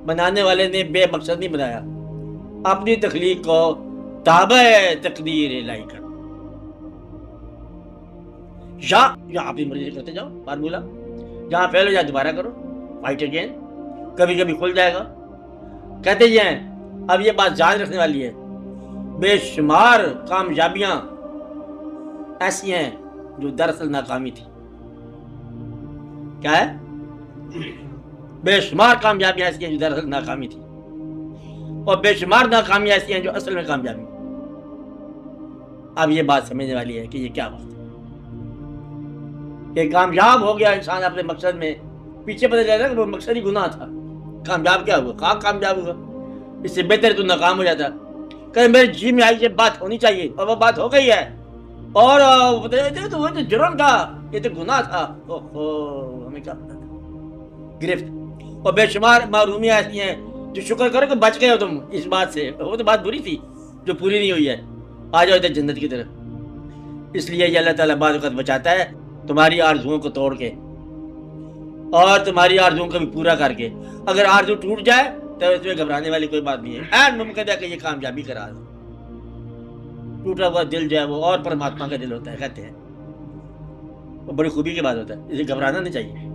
بنانے والے نے بے مقصد نہیں بنایا، اپنی تخلیق کو تابع تقدیر الہی کر، یا اپنی مرضی کرتے جاؤ، فارمولا جہاں فیل ہو جائے دوبارہ کرو، فائٹ اگین، کبھی کبھی کھل جائے گا۔ کہتے یہ ہیں، اب یہ بات یاد رکھنے والی ہے، بے شمار کامیابیاں ایسی ہیں جو دراصل ناکامی تھی۔ کیا ہے؟ بے شمار کامیابیاں ایسی ہیں جو دراصل ناکامی تھی، اور بے شمار ناکامیاں ایسی ہیں جو اصل میں کامیابی۔ اب یہ بات سمجھنے والی ہے کہ یہ کیا وقت ہے کہ کامیاب ہو گیا انسان اپنے مقصد میں، پیچھے پتہ چلا کہ وہ مقصد ہی گناہ تھا، کامیاب کیا ہوا؟ خاک کامیاب ہوا، اس سے بہتر تو ناکام ہو جاتا۔ کہ میرے جی میں آئی یہ بات ہونی چاہیے، اور وہ بات ہو گئی ہے، اور وہ تو جرم تھا، یہ تو گناہ تھا، ہمیں کیا پتا تھا، گرفت۔ اور بے شمار محرومیاں ایسی ہیں جو شکر کرو کہ بچ گئے ہو تم اس بات سے، وہ تو بات بری تھی جو پوری نہیں ہوئی ہے، آ جاؤ ادھر جنت کی طرف۔ اس لیے یہ اللہ تعالیٰ بعض وقت بچاتا ہے تمہاری آرزوؤں کو توڑ کے، اور تمہاری آرزوؤں کو بھی پورا کر کے۔ اگر آرزو ٹوٹ جائے تو اس میں گھبرانے والی کوئی بات نہیں ہے، این ممکن ہے کہ یہ کامیابی کرا دو۔ ٹوٹا ہوا دل جو ہے وہ اور پرماتما کا دل ہوتا ہے، کہتے ہیں وہ بڑی خوبی کی بات ہوتا ہے، اسے گھبرانا نہیں چاہیے۔